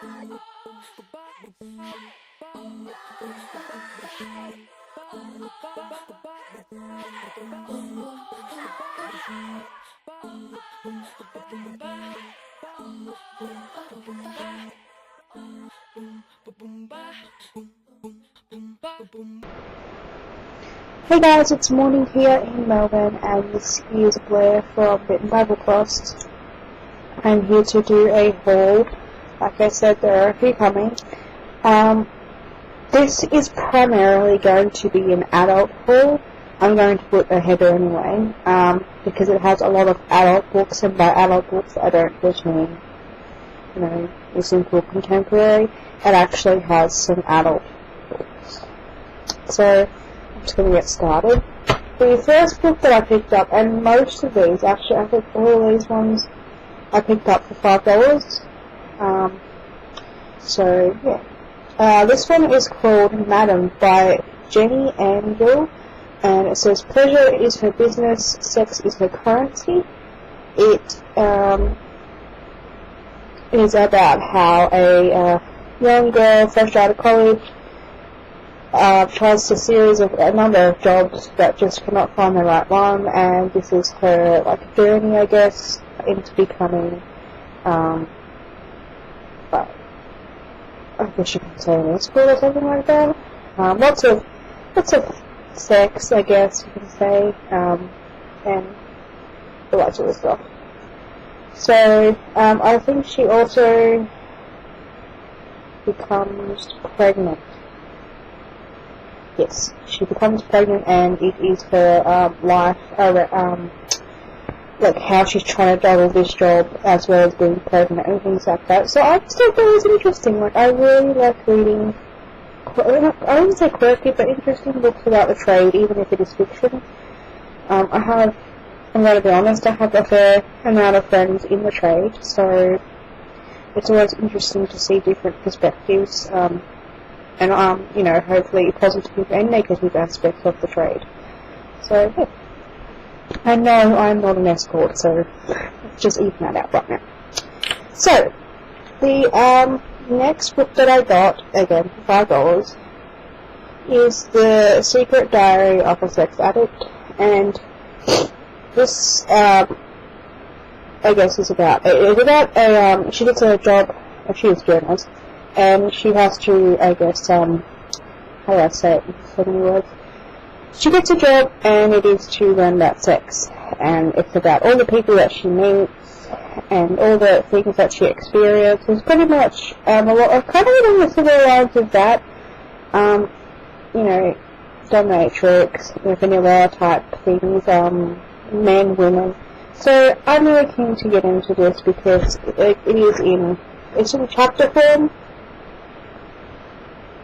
Hey guys, it's morning here in Melbourne, and this is Blair from Written Bible Quest. I'm here to do a haul. Like I said, there are a few coming. This is primarily going to be an adult haul. I'm going to put a header anyway, because it has a lot of adult books, and by adult books I don't just mean, a simple contemporary. It actually has some adult books. So, I'm just going to get started. The first book that I picked up, and most of these, actually I think all these ones I picked up for $5. This one is called Madam by Jenny Angel, and it says, pleasure is her business, sex is her currency. It is about how a young girl, fresh out of college, tries a number of jobs but just cannot find the right one, and this is her journey, I guess, into becoming I guess you could say an escort or something like that. Lots of sex, I guess you can say, and all that sort of stuff. So I think she also becomes pregnant. Yes, she becomes pregnant, and it is her life, how she's trying to juggle this job as well as being pregnant and things like that. So I just thought that was interesting. I really like reading, I wouldn't say quirky, but interesting books about the trade, even if it is fiction. I'm going to be honest, I have a fair amount of friends in the trade, so it's always interesting to see different perspectives, and hopefully positive and negative aspects of the trade. So, yeah. I know I'm not an escort, so let's just even that out right now. So, the next book that I got, again for $5, is The Secret Diary of a Sex Addict, and this, I guess, is about she gets a job, she is a journalist, and she has to, I guess, how do I say it in so many words? She gets a job, and it is to learn about sex, and it's about all the people that she meets, and all the things that she experiences, pretty much, a lot of, kind of along the similar lines of that, dominatrix, vanilla type things, men, women. So, I'm really keen to get into this, because it's in chapter form,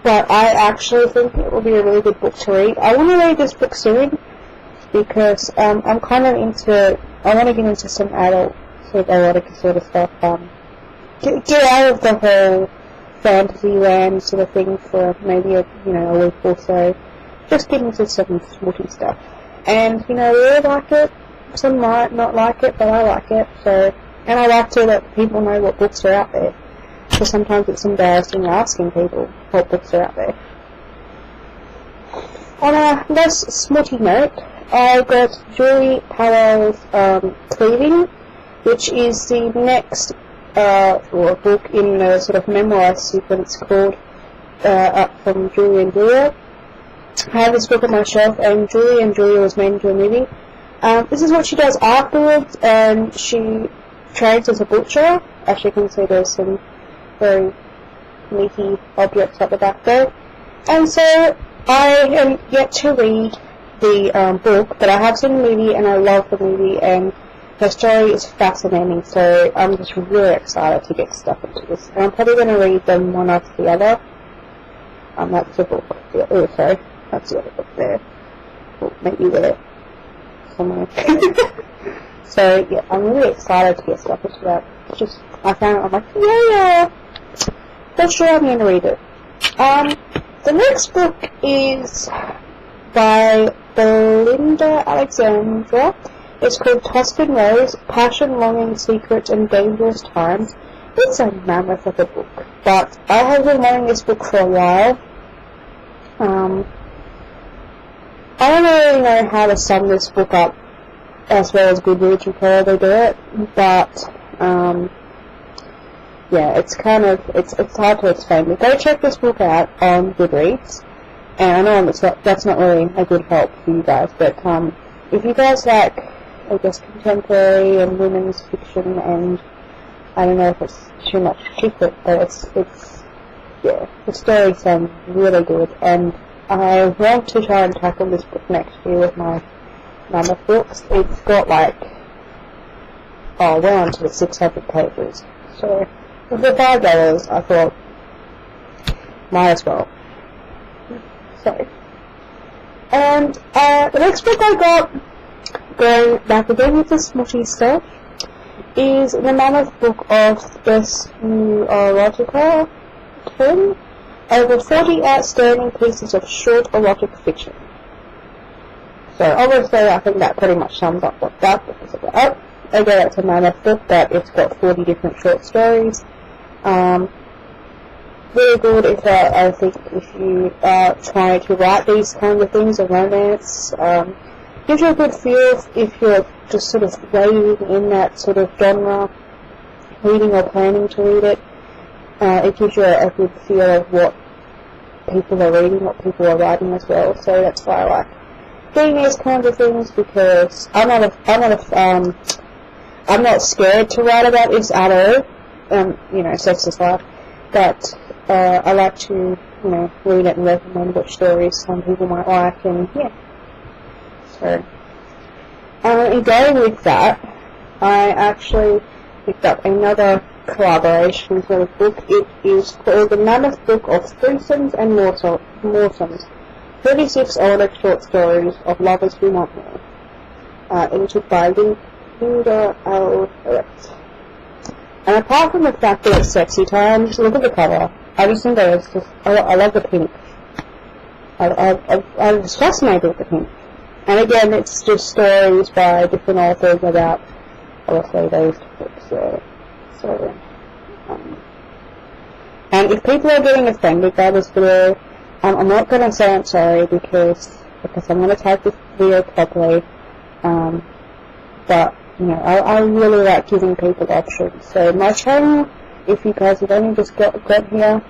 but I actually think it will be a really good book to read. I want to read this book soon, because I'm kind of I want to get into some adult, erotic sort of stuff, get out of the whole fantasy land sort of thing for maybe a week or so, just get into some smutty stuff. And, we all like it, some might not like it, but I like it, and I like to let people know what books are out there. Because sometimes it's embarrassing asking people what books are out there. On a less smutty note, I got Julie Powell's Cleaving, which is the next book in the sort of memoir sequence called Up from Julie and Julia. I have this book on my shelf, and Julia was made into a movie. This is what she does afterwards, and she trains as a butcher. As you can see, there's some very meaty objects at the back there. And so I am yet to read the book, but I have seen the movie, and I love the movie, and her story is fascinating, so I'm just really excited to get stuck into this. And I'm probably going to read them one after the other. That's the book. That's the other book there. Or maybe there. Somewhere. So, yeah, I'm really excited to get stuck into that. It's just, I found it, I'm like, yeah! Not sure I'm going to read it. The next book is by Belinda Alexandra. It's called Tuscan Rose, Passion, Longing, Secrets, and Dangerous Times. it's a mammoth of a book, but I have been wanting this book for a while. I don't really know how to sum this book up as well as Goodreads will probably do it, but yeah, it's kind of, it's hard to explain. But go check this book out on Goodreads, and I know that's not really a good help for you guys, but if you guys like, I guess, contemporary and women's fiction, and I don't know if it's too much secret, but yeah, the stories sound really good, and I want to try and tackle this book next year with my Mammoth books. It's got like, we're on to the 600 pages, so for $5, I thought, might as well. So, and the next book I got, going back again with the smutty stuff, is the Mammoth book of this new erotica film, over 40 outstanding pieces of short erotic fiction. So obviously I think that pretty much sums up what that book is about. Again, it's a Mammoth book, but it's got 40 different short stories. Really good I think if you are trying to write these kinds of things, a romance. Gives you a good feel if you're just sort of wading in that sort of genre, reading or planning to read it. It gives you a good feel of what people are reading, what people are writing as well. So that's why I like doing these kinds of things, because I'm not scared to write about this at all. Sex is life, but I like to read it and recommend which stories some people might like, and yeah. So, in going with that, I actually picked up another collaboration for the book. It is called The Mammoth Book of Threesomes and Moresomes, 36 erotic short stories of lovers who want more. Edited by Linda L. Brett. And apart from the fact that it's sexy times, look at the cover. I just think that it's just, I love the pink. I was fascinated with the pink. And again, it's just stories by different authors about, obviously, those books. And if people are getting offended by this video, I'm not going to say I'm sorry because I'm going to type this video properly. But I really like giving people options. So my channel, if you guys have only just got here,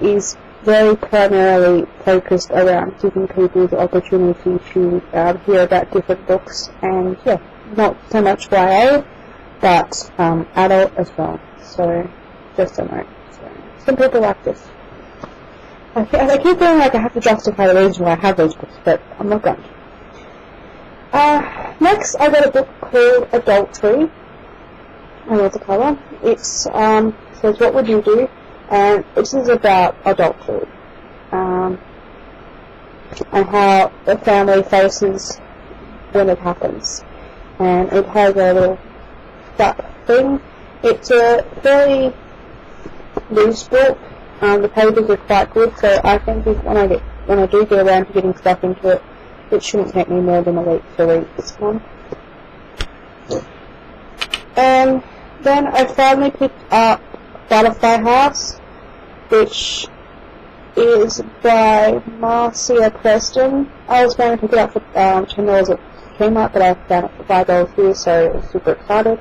is very primarily focused around giving people the opportunity to hear about different books, and yeah, not so much YA, but adult as well. So just a note. So, some people like this. I keep feeling like I have to justify the reason why I have those books, but I'm not going to. Next, I got a book called Adultery. I love the cover. It's says what would you do, and this is about adultery, and how the family faces when it happens. And it has a little duck thing. It's a very loose book. The pages are quite good, so I think when I do get around to getting stuff into it, it shouldn't take me more than a week to read this one. And then I finally picked up Butterfly House, which is by Marcia Preston. I was going to pick it up for $10 at Kmart, but I found it for $5 here, so I was super excited.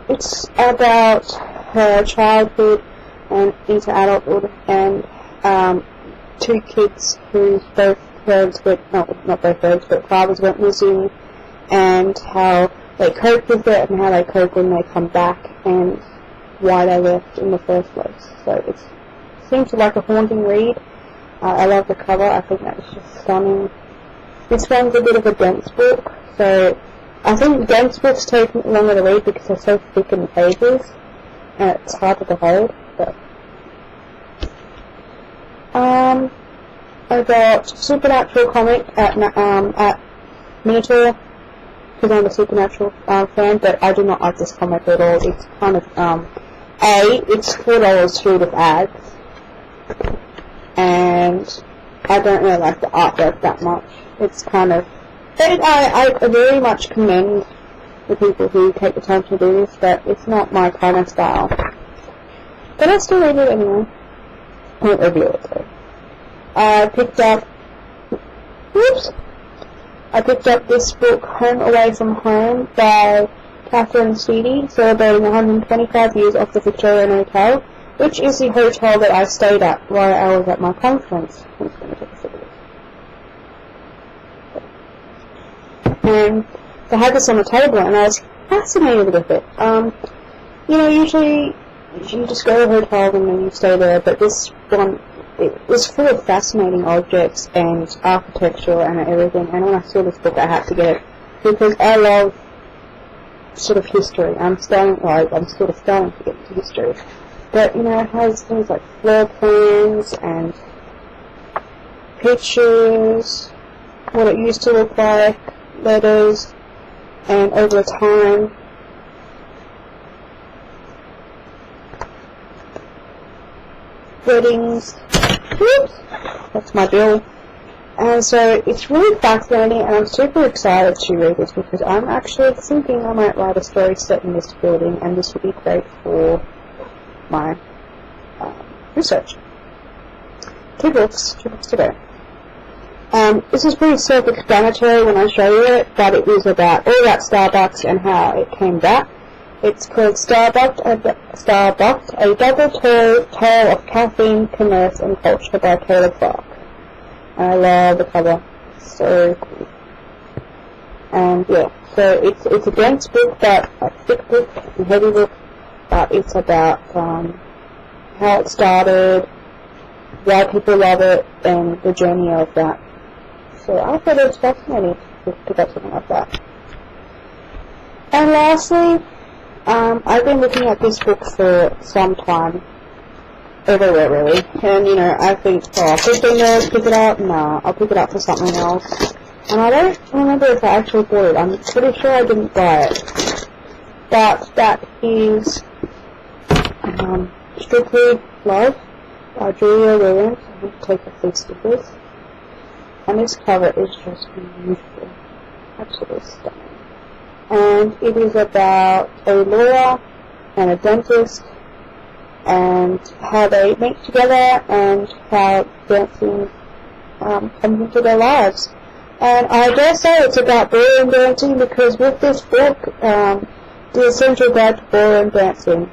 It's about her childhood and into adulthood, and two kids whose both parents went, not both parents, but fathers went missing, and how they cope with it, and how they cope when they come back, and why they left in the first place. So it seems like a haunting read. I love the cover. I think that's just stunning. This one's a bit of a dense book, so I think dense books take longer to read because they're so thick in the pages, and it's hard to behold. But I got Supernatural comic at Minotaur, because I'm a Supernatural fan, but I do not like this comic at all. It's kind of, it's $4 through with ads, and I don't really like the artwork that much. It's kind of, I very much commend the people who take the time to do this, but it's not my kind of style. But I still read it anyway. I won't review it though. I picked up this book, Home Away from Home, by Catherine Seedy, celebrating 125 years of the Victorian Hotel, which is the hotel that I stayed at while I was at my conference. I'm just going to take a sip of this. And they had this on the table, and I was fascinated with it. Usually you just go to a hotel and then you stay there, but this one, it was full of fascinating objects and architecture and everything, and when I saw this book I had to get it, because I love sort of history. I'm sort of starting to get into history. But, it has things like floor plans and pictures, what it used to look like, letters, and over time. Weddings. Oops, that's my bill. And so it's really fascinating, and I'm super excited to read this because I'm actually thinking I might write a story set in this building, and this would be great for my research. Two books to go. This is pretty self-explanatory when I show you it, but it is all about Starbucks and how it came back. It's called Starbucks, a double tale of caffeine, commerce, and culture by Taylor Clark. I love the cover. So cool. And yeah, so it's a dense book, but a thick book, a heavy book, but it's about how it started, why people love it, and the journey of that. So I thought it was fascinating to pick up something like that. And lastly, I've been looking at this book for some time, everywhere really, and I think, I'll pick it up, no, I'll pick it up for something else, and I don't remember if I actually bought it. I'm pretty sure I didn't buy it, but that is Strictly Love by Julia Williams. I'm going to take off these stickers, and this cover is just beautiful, absolutely stunning. And it is about a lawyer and a dentist and how they meet together and how dancing comes into their lives. And I dare say it's about ballroom dancing, because with this book, the essential guide to ballroom dancing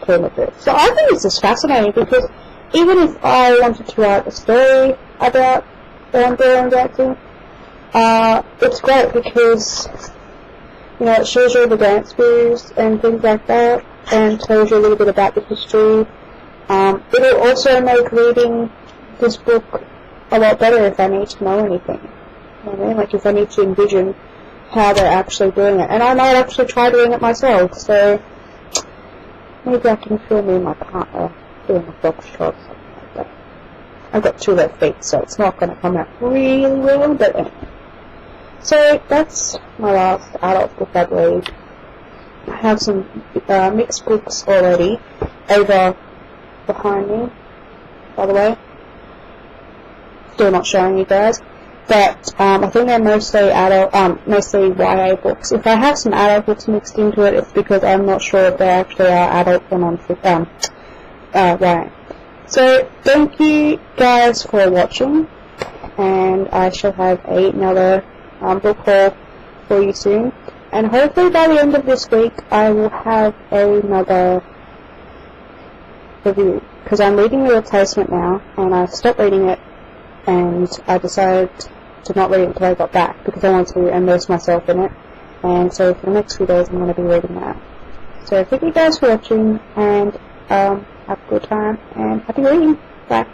came with it. So I think it's just fascinating, because even if I wanted to write a story about ballroom dancing, it's great because it shows you all the dance moves and things like that, and tells you a little bit about the history. It'll also make reading this book a lot better if I need to know anything. Like if I need to envision how they're actually doing it. And I might actually try doing it myself, so maybe I can film me and my partner doing a foxtrot or something like that. I've got 2 left feet, so it's not going to come out really well, but anyway. So that's my last adult book I read. I have some mixed books already over behind me, by the way. Still not showing you guys, but I think they're mostly mostly YA books. If I have some adult books mixed into it, it's because I'm not sure if they actually are adult or YA. So thank you guys for watching, and I shall have another book haul for you soon, and hopefully by the end of this week I will have another review, because I'm reading The Replacement now, and I stopped reading it, and I decided to not read it until I got back, because I want to immerse myself in it, and so for the next few days I'm going to be reading that. So thank you guys for watching, and have a good time, and happy reading. Bye.